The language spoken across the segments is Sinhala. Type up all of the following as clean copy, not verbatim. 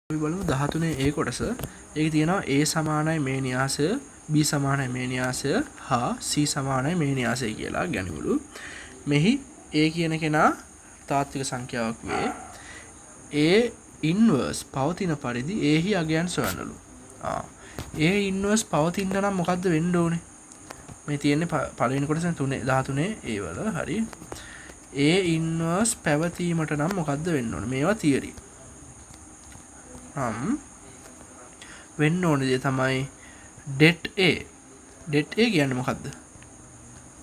අපි බලමු 13 A කොටස. ඒකේ තියෙනවා A සමානයි මේ න්‍යාසය, B සමානයි මේ න්‍යාසය හා C සමානයි මේ න්‍යාසය කියලා ගනිමුලු. මෙහි A කියන කෙනා තාත්වික සංඛ්‍යාවක් වේ. A ඉන්වර්ස් පවතින පරිදි A හි අගයන් සොයන්නලු. A ඉන්වර්ස් පවතින්න නම් මොකද්ද වෙන්න ඕනේ? මේ තියෙන්නේ පළවෙනි කොටසේ 13 A වල. හරි. A ඉන්වර්ස් පැවතීමට නම් මොකද්ද වෙන්න ඕනේ? මේවා තියරි. වෙන්න ඕනේ දේ තමයි det A. det A කියන්නේ මොකද්ද?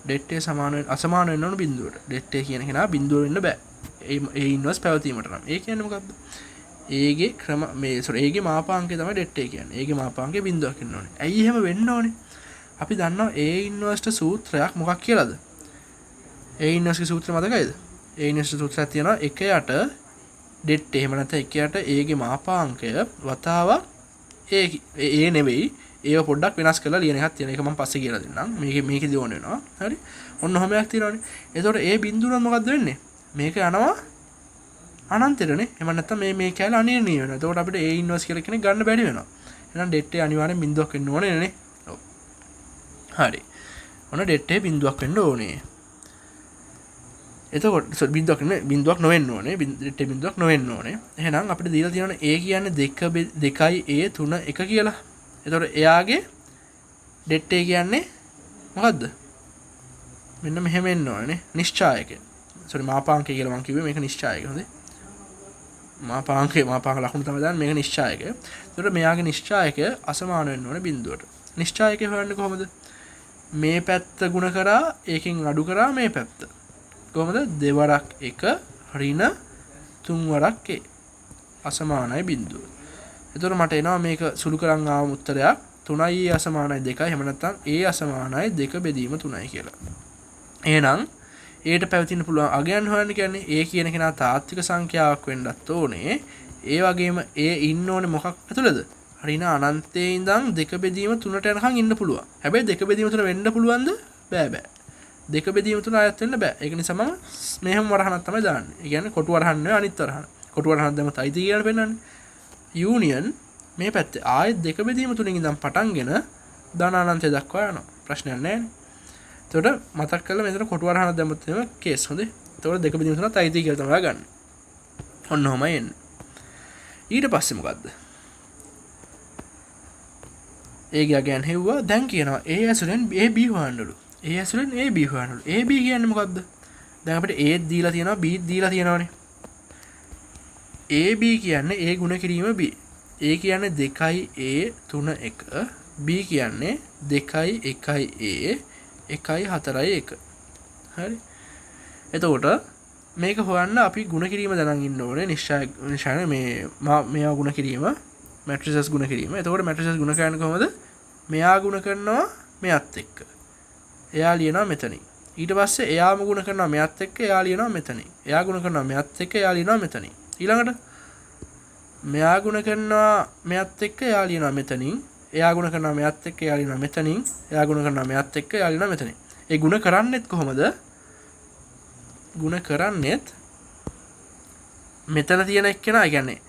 det A අසමාන වෙන්න ඕන බිඳුවට. det A කියන කෙනා බිඳුව වෙන්න බෑ. A ඉන්වර්ස් පැවතීමට නම්. ඒ කියන්නේ මොකද්ද? A ගේ ක්‍රම A ගේ මාපාංකය තමයි det A කියන්නේ. A ගේ මාපාංකය බිඳුවක් වෙන්න ඕනේ. ඇයි එහෙම වෙන්න ඕනේ? අපි දන්නවා A ඉන්වර්ස්ට සූත්‍රයක් මොකක් කියලාද? A ඉන්වර්ස්ගේ සූත්‍රය මතකයිද? A ඉන්වර්ස් සූත්‍රයක් තියෙනවා 1යට det එහෙම නැත්නම් 1යට A ගේ මාපාංකය වතාවක් A නෙවෙයි ඒව පොඩ්ඩක් වෙනස් කරලා ලියන එකක් තියෙන. ඒක මම පස්සේ කියලා දෙන්නම්. මේකේදී ඕන වෙනවා. හරි. ඔන්න ඔහොමයක් තියෙනවානේ. එතකොට A බිඳුව නම් මොකද්ද වෙන්නේ? මේක යනවා අනන්තෙටනේ. එහෙම නැත්නම් මේ කැල අනිර්ණීය වෙනවා. එතකොට අපිට A ඉන්වර්ස් කියලා කෙනෙක් ගන්න බැරි වෙනවා. එහෙනම් det A අනිවාර්යෙන් බිඳුවක් වෙන්න ඕනේ නේ. ඔව්. හරි. ඔන්න det A බිඳුවක් වෙන්න ඕනේ. එතකොට බිඳුවක් නොවෙන්න ඕනේ. det A බිඳුවක් නොවෙන්න ඕනේ. එහෙනම් අපිට දීලා තියෙනවා A කියන්නේ 2යි A 3 1 කියලා. එතකොට එයාගේ det A කියන්නේ මොකද්ද? මෙන්න මෙහෙම එන්න ඕනේ. නිශ්චායකය. මාපාංකය කියලා මම කිව්වේ මේක නිශ්චායකය. හොඳේ. මාපාංක ලකුණු තමයි දාන්නේ මේක නිශ්චායකය. එතකොට මෙයාගේ නිශ්චායකය අසමාන වෙන්න ඕනේ බිඳුවට. නිශ්චායකය හොයන්නේ කොහොමද? මේ පැත්ත ගුණ කරා ඒකෙන් අඩු කරා මේ පැත්ත. කොහොමද? දෙවරක් 1 ඍණ 3 වරක් a අසමානයි බිඳුව. එතකොට මට එනවා මේක සුළු කරන් ආවම උත්තරයක් 3යි a අසමානයි 2යි. එහෙම නැත්නම් a අසමානයි 2 බෙදීම 3යි කියලා. එහෙනම් ඒට පැවතින්න පුළුවන් අගයන් හොයන්න කියන්නේ a කියන කෙනා තාත්වික සංඛ්‍යාවක් වෙන්නත් ඕනේ. ඒ වගේම a ඉන්න ඕනේ මොකක් ඇතුළේද? ඍණ අනන්තයේ ඉඳන් 2 බෙදීම 3ට යනකම් ඉන්න පුළුවන්. හැබැයි 2 බෙදීම 3 වෙන්න පුළුවන්ද? බෑ. 2 බෙදීම 3 ආයත් වෙන්න බෑ. ඒක නිසා මම මෙහෙම වරහණක් තමයි දාන්නේ. ඒ කියන්නේ කොටු වරහන් නෙවෙයි අනිත් වරහණ. කොටු වරහණක් දැම්මත් අයිති කියලා පෙන්නන්නේ. යූනියන් මේ පැත්තේ ආයෙත් 2 බෙදීම 3න් ඉඳන් පටන්ගෙන ධන අනන්තය දක්වා යනවා. ප්‍රශ්නයක් නැහැ නේ. එතකොට මතක් කරලා මෙතන කොටු වරහණක් දැම්මොත් එහෙම කේස් හොඳේ. එතකොට 2 බෙදීම 3ත් අයිති කියලා තමයි ගන්න. ඔන්න ඔහමයි එන්නේ. ඊට පස්සේ මොකද්ද? ඒ ගියගෙන හෙව්වා දැන් කියනවා A ඇසුරෙන් AB හොයන්නලු. A ඇසුරෙන් AB හොයන්නලු. AB කියන්නේ මොකද්ද? දැන් අපිට A දීලා තියෙනවා B දීලා තියෙනවානේ. AB කියන්නේ A ගුණ කිරීම B. A කියන්නේ 2යි A 3 1. B කියන්නේ 2යි 1යි A 1යි 4යි 1. හරි. එතකොට මේක හොයන්න අපි ගුණ කිරීම දැනන් ඉන්න ඕනේ. නිශ්චය මේවා ගුණ කිරීම matrices ගුණ කිරීම. එතකොට matrices ගුණ කරන්නේ කොහොමද? මෙයා ගුණ කරනවා මෙයත් එක්ක. එයා ලියනවා මෙතනින්. ඊට පස්සේ එයාම ගුණ කරනවා මෙයත් එක්ක එයා ලියනවා මෙතනින්. එයා ගුණ කරනවා මෙයත් එක්ක එයා ලියනවා මෙතනින්. ඊළඟට මෙයා ගුණ කරනවා මෙයත් එක්ක එයා ලියනවා මෙතනින්. එයා ගුණ කරනවා මෙයත් එක්ක එයා ලියනවා මෙතනින්. එයා ගුණ කරනවා මෙයත් එක්ක එයා ලියනවා මෙතනින්. ඒ ගුණ කරන්නේත් කොහොමද? ගුණ කරන්නේත් මෙතන තියෙන එක්කෙනා කියන්නේ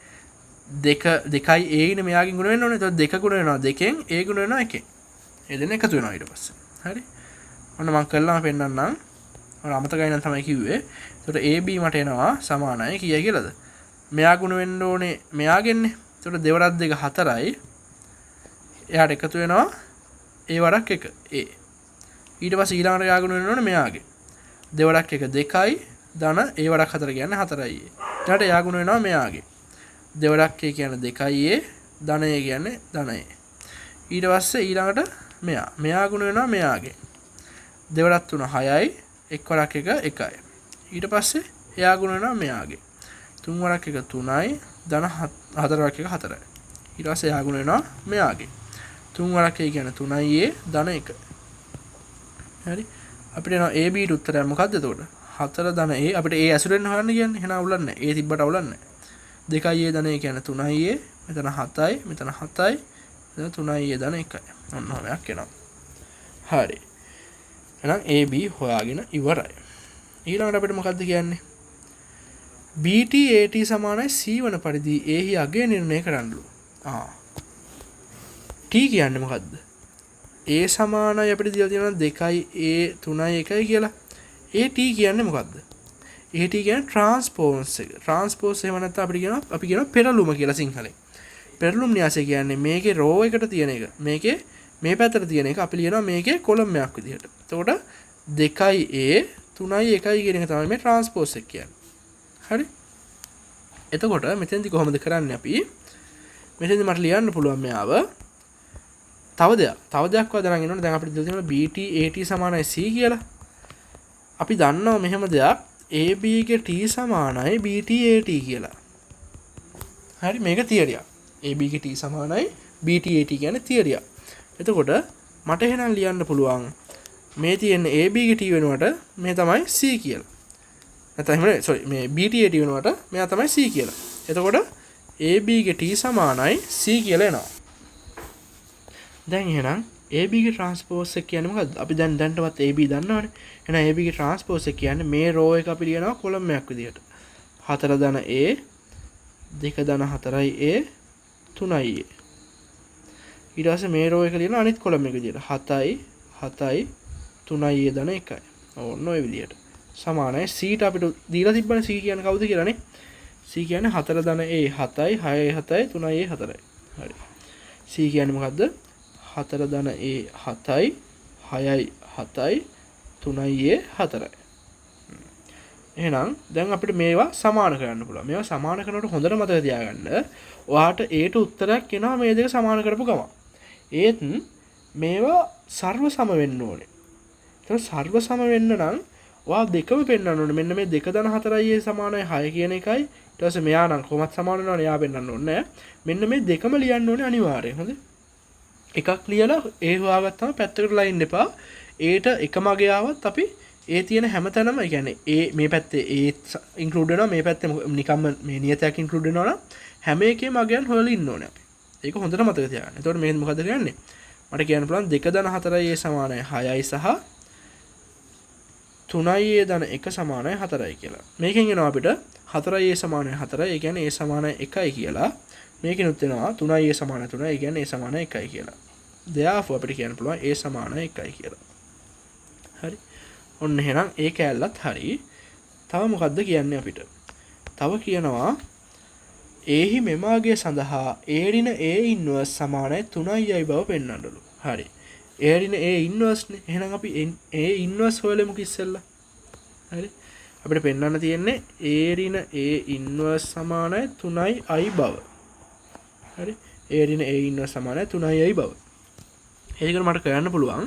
2යි a ඉන්නේ මෙයාගෙන් ගුණ වෙන්න ඕනේ. එතකොට 2 ගුණ වෙනවා 2කින් a ගුණ වෙනවා 1කින්. ඒ දෙන්න එකතු වෙනවා ඊට පස්සේ. හරි. ඔන්න මම කළාම පෙන්නන්නම්. ඔන්න අමතකයි නම් තමයි කිව්වේ. එතකොට ab මට එනවා සමානයි කීයයි කියලාද? මෙයා ගුණ වෙන්න ඕනේ මෙයාගෙන්නේ. එතකොට දෙවරක් 2 4යි. එයාට එකතු වෙනවා a වරක් 1 a. ඊට පස්සේ ඊළඟට එයා ගුණ වෙන්න ඕනේ මෙයාගේ. දෙවරක් 1 2යි ධන a වරක් 4 කියන්නේ 4යි a. ඊට එයා ගුණ වෙනවා මෙයාගේ. දෙවරක් a කියන්නේ 2යි a ධන a කියන්නේ ධන a. ඊට පස්සේ ඊළඟට මෙයා ගුණ වෙනවා මෙයාගේ. දෙවරක් 3 6යි එක් වරක් 1 1යි. ඊට පස්සේ එයා ගුණ වෙනවා මෙයාගේ. තුන් වරක් 1 3යි ධන 4 වරක් 1 4යි. ඊට පස්සේ එයා ගුණ වෙනවා මෙයාගේ. තුන් වරක් a කියන්නේ 3යි a ධන 1. හරි. අපිට එනවා ab ට උත්තරය මොකද්ද එතකොට? 4 ධන a අපිට a ඇසුරෙන් හොයන්න කියන්නේ. එහෙනම් අවුලක් නැහැ. a තිබ්බට අවුලක් නැහැ. 2යි a ධන a කියන්නේ 3යි a මෙතන 7යි මෙතන 7යි මෙතන 3යි a ධන 1යි. ඔන්න ඔහොමයක් එනවා. හරි. එහෙනම් AB හොයාගෙන ඉවරයි. ඊළඟට අපිට මොකද්ද කියන්නේ? BT AT සමානයි C වන පරිදි A හි අගය නිර්ණය කරන්නලු. T කියන්නේ මොකද්ද? A සමානයි අපිට දීලා තියෙනවා 2යි A 3යි 1යි කියලා. AT කියන්නේ මොකද්ද? AT කියන්නේ ට්‍රාන්ස්පෝස් එක. ට්‍රාන්ස්පෝස් එහෙම නැත්නම් අපි කියනවා පෙරළුම කියලා සිංහලෙන්. පෙරළුම් න්‍යාසය කියන්නේ මේකේ රෝ එකට තියෙන එක. මේකේ මේ පැත්තට තියෙන එක අපි ලියනවා මේකේ කොලම් එකක් විදිහට. එතකොට 2යි A 3යි 1යි කියන එක තමයි මේ ට්‍රාන්ස්පෝස් එක කියන්නේ. හරි? එතකොට මෙතෙන්දි කොහොමද කරන්නේ අපි? මෙතෙන්දි මට ලියන්න පුළුවන් මෙයාව තව දෙයක් වදරන් ඉන්නවනේ. දැන් අපිට දෙලා තියෙනවා BT AT සමානයි C කියලා. අපි දන්නවා මෙහෙම දෙයක් AB ගේ T සමානයි BT AT කියලා. හරි මේක තියරියක්. AB ගේ T සමානයි BT AT කියන්නේ තියරියක්. එතකොට මට එහෙනම් ලියන්න පුළුවන් මේ තියෙන AB ගේ T වෙනුවට මේ තමයි C කියලා. නැත්නම් මේ BT AT වෙනුවට මෙයා තමයි C කියලා. එතකොට AB ගේ T සමානයි C කියලා එනවා. දැන් එහෙනම් AB ගේ ට්‍රාන්ස්පෝස් එක කියන්නේ මොකද්ද? අපි දැන්ටවත් AB දන්නවනේ. එහෙනම් AB ගේ ට්‍රාන්ස්පෝස් එක කියන්නේ මේ රෝ එක අපි ලියනවා කොලම් එකක් විදියට. 4 ධන A 2 ධන 4යි A 3යි A. ඊට පස්සේ මේ රෝ එක ලියනවා අනිත් කොලම් එක විදියට. 7යි 3යි A ධන 1යි. ඕන්න ඔය විදියට. සමානයි C ට අපිට දීලා තිබ්බනේ C කියන්නේ කවුද කියලානේ. C කියන්නේ 4 ධන A 7යි 6යි 7යි 3යි A 4යි. හරි. C කියන්නේ මොකද්ද? 4 ධන A 7යි 6යි 7යි 3යි A 4යි. එහෙනම් දැන් අපිට මේවා සමාන කරන්න පුළුවන්. මේවා සමාන කරනකොට හොඳට මතක තියාගන්න. ඔයාට Aට උත්තරයක් එනවා මේ දෙක සමාන කරපු ගමන්. ඒත් මේවා සර්ව සම වෙන්න ඕනේ. ඒක සර්ව සම වෙන්න නම් ඔයා දෙකම පෙන්වන්න ඕනේ. මෙන්න මේ 2 ධන 4යි A සමානයි 6 කියන එකයි. ඊට පස්සේ මෙයා නම් කොහොමත් සමාන වෙනවනේ. එයා පෙන්වන්න ඕනේ නෑ. මෙන්න මේ දෙකම ලියන්න ඕනේ අනිවාර්යෙන්. හොඳයි. එකක් ලියලා A හොයාගත්තම පැත්තකට ලයින් එපා. Aට එකම අගය ආවත් අපි A තියෙන හැම තැනම ඒ කියන්නේ A මේ පැත්තේ A ඉන්ක්ලූඩ් වෙනවා මේ පැත්තේ නිකම්ම මේ නියතයක් ඉන්ක්ලූඩ් වෙනවා නම් හැම එකේම අගයන් හොයලා ඉන්න ඕනේ අපි. ඒක හොඳට මතක තියාගන්න. එතකොට මේක මොකද කියන්නේ? මට කියන්න පුළුවන් 2 ධන 4යි A සමානයි 6යි සහ 3යි A ධන 1 සමානයි 4යි කියලා. මේකෙන් එනවා අපිට 4යි A සමානයි 4යි. ඒ කියන්නේ A සමානයි 1යි කියලා. මේකෙනුත් එනවා 3යි A සමානයි 3යි. ඒ කියන්නේ A සමානයි 1යි කියලා. therefore අපිට කියන්න පුළුවන් A සමානයි 1යි කියලා. හරි. ඔන්න එහෙනම් ඒ කැලලත් හරි. තව මොකද්ද කියන්නේ අපිට? තව කියනවා A හි මෙමාගය සඳහා A ඍණ A ඉන්වර්ස් සමානයි 3යි බව පෙන්වන්නලු. හරි. A ඍණ A ඉන්වර්ස් නේ. එහෙනම් අපි A ඉන්වර්ස් හොයලමු ඉස්සෙල්ලා. හරි. අපිට පෙන්වන්න තියෙන්නේ A ඍණ A ඉන්වර්ස් සමානයි 3යි බව. හරි. A ඍණ A ඉන්වර්ස් සමානයි 3යි බව. ඒකට මට කියන්න පුළුවන්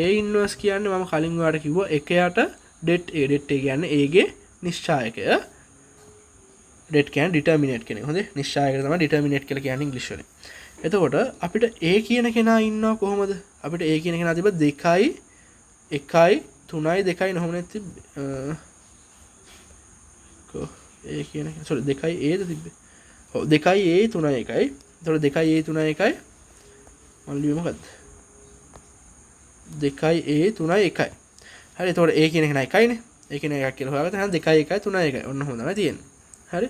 A ඉන්වර්ස් කියන්නේ මම කලින් ඔයාලට කිව්වා එකයට det A කියන්නේ A ගේ නිශ්චායකය. det කියන්නේ determinate කෙනෙක්. හොඳේ. නිශ්චායකය තමයි determinate කියලා කියන්නේ ඉංග්‍රීසි වලින්. එතකොට අපිට A කියන කෙනා ඉන්නවා කොහොමද? අපිට A කියන කෙනා තිබ්බ 2යි 1යි 3යි 2යි නොහොම නැති A කියන එක. sorry 2යි A ද තිබ්බේ. ඔව් 2යි A 3යි 1යි. එතකොට 2යි A 3යි 1යි මම ලියුවේ මොකද්ද? 2යි A 3යි 1යි. හරි. එතකොට A කියන එක නෑ 1යිනේ. A කියන එකක් කියලා හොයාගත්තා. එහෙනම් 2යි 1යි 3යි 1යි. ඔන්න හොඳ තමයි තියෙන්නේ. හරි.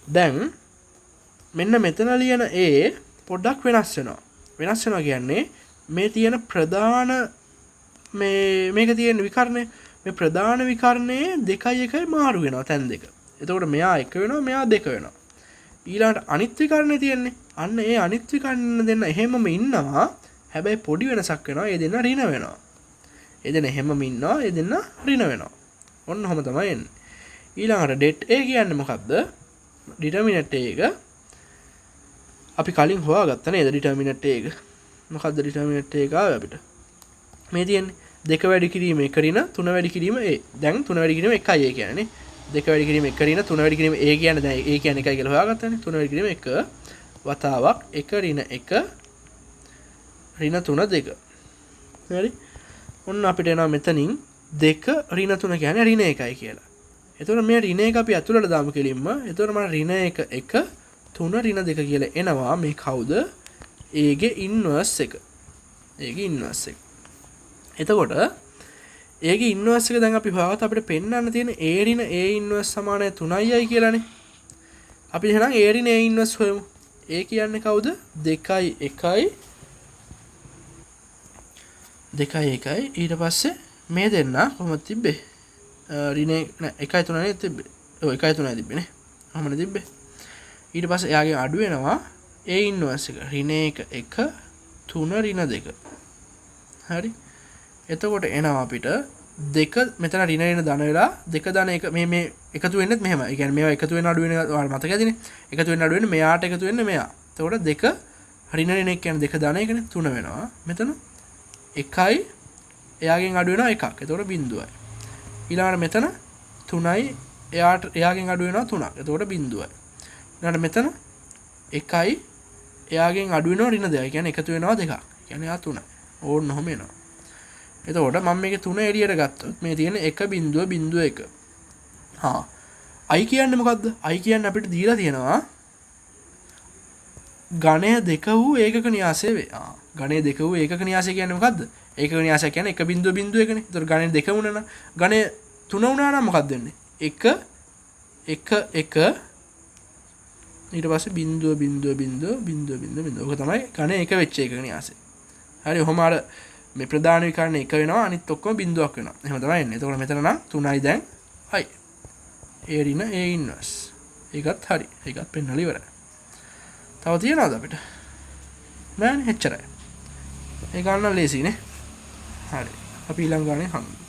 දැන් මෙන්න මෙතන ලියන A පොඩ්ඩක් වෙනස් වෙනවා. වෙනස් වෙනවා කියන්නේ මේ තියෙන ප්‍රධාන මේක තියෙන විකර්ණය මේ ප්‍රධාන විකර්ණයේ 2යි 1යි මාරු වෙනවා තැන් දෙක. එතකොට මෙයා 1 වෙනවා මෙයා 2 වෙනවා. ඊළඟට අනිත් විකර්ණය තියෙන්නේ. අන්න ඒ අනිත් විකර්ණ දෙන්න එහෙමම ඉන්නවා. හැබැයි පොඩි වෙනසක් වෙනවා. ඒ දෙන්න ඍණ වෙනවා. ඒ දෙන්න එහෙමම ඉන්නවා. ඒ දෙන්න ඍණ වෙනවා. ඔන්න ඔහම තමයි එන්නේ. ඊළඟට det A කියන්නේ මොකද්ද? determinant A එක අපි කලින් හොයාගත්තා නේද determinant A එක. මොකද්ද determinant A එක ආවේ අපිට? මේ තියෙන්නේ 2 වැඩි කිරීම 1 ඍණ 3 වැඩි කිරීම A. දැන් 3 වැඩි කිරීම 1යි A කියන්නේ නේ. 2 වැඩි කිරීම 1 ඍණ 3 වැඩි කිරීම A කියන්නේ දැන් A කියන්නේ 1යි කියලා හොයාගත්තානේ. 3 වැඩි කිරීම 1 වතාවක් 1 ඍණ 1 ඍණ 3 2. හරි. ඔන්න අපිට එනවා මෙතනින් 2 ඍණ 3 කියන්නේ ඍණ 1යි කියලා. එතකොට මේ ඍණ 1 අපි ඇතුළට දාමු කෙලින්ම. එතකොට මම ඍණ 1 1 3 ඍණ 2 කියලා එනවා. මේ කවුද? A ගේ ඉන්වර්ස් එක. A ගේ ඉන්වර්ස් එක. එතකොට ඒකේ ඉන්වර්ස් එක දැන් අපි හොයාගත්ත අපිට පෙන්වන්න තියෙන A ඍණ A ඉන්වර්ස් සමානයි 3යි කියලානේ. අපි එහෙනම් A ඍණ A ඉන්වර්ස් හොයමු. A කියන්නේ කවුද? 2යි 1යි 2යි 1යි ඊට පස්සේ මේ දෙන්න කොහොමද තිබ්බේ? ඍණ 1යි 3යි තිබ්බේ. ඔව් 1යි 3යි තිබ්බේ නේ. කොහොමද තිබ්බේ? ඊට පස්සේ එයාගෙන් අඩු වෙනවා A ඉන්වර්ස් එක. ඍණ 1 1 3 ඍණ 2. හරි. එතකොට එනවා අපිට දෙක මෙතන ඍණ ධන වෙලා දෙක ධන එක මේ එකතු වෙන්නේත් මෙහෙම. ඒ කියන්නේ මේවා එකතු වෙන අඩු වෙන ඔයාලට මතක ඇතිනේ. එකතු වෙන අඩු වෙන මෙයාට එකතු වෙන්නේ මෙයා. එතකොට දෙක ඍණ එක කියන්නේ දෙක ධන එකනේ 3 වෙනවා. මෙතන 1යි එයාගෙන් අඩු වෙනවා 1ක්. එතකොට බිඳුවයි. ඊළඟට මෙතන 3යි එයාගෙන් අඩු වෙනවා 3ක්. එතකොට බිඳුවයි. ඊළඟට මෙතන 1යි එයාගෙන් අඩු වෙනවා ඍණ 2යි. කියන්නේ එකතු වෙනවා 2ක්. කියන්නේ එයා 3යි. ඕන්න ඔහම එනවා. එතකොට මම මේකේ 3 එළියට ගත්තොත් මේ තියෙන 1.1. i කියන්නේ මොකද්ද? i කියන්නේ අපිට දීලා තියෙනවා ඝණය 2 වූ ඒකක න්‍යාසය වේ. ඝණය 2 වූ ඒකක න්‍යාසය කියන්නේ මොකද්ද? ඒකක න්‍යාසය කියන්නේ 1.1 නේ. එතකොට ඝණය 2 වුණා නම් ඝණය 3 වුණා නම් මොකක්ද වෙන්නේ? 1 1 1 ඊට පස්සේ බිංදුව. ඕක තමයි ඝණය 1 වෙච්ච ඒකක න්‍යාසය. හරි. ඔහොම අර මේ ප්‍රධාන විකරණ 1 වෙනවා අනිත් ඔක්කොම බිංදුවක් වෙනවා. එහෙම තමයි එන්නේ. එතකොට මෙතන නම් 3යි දැන් i. A ඍණ A ඉන්වර්ස්. ඒකත් හරි. ඒකත් පෙන්නලා ඉවරයි. තව තියනවද අපිට? නෑනේ එච්චරයි. ඒ ගන්න ලේසි නේ. හරි. අපි ඊළඟ ගානේ හමු.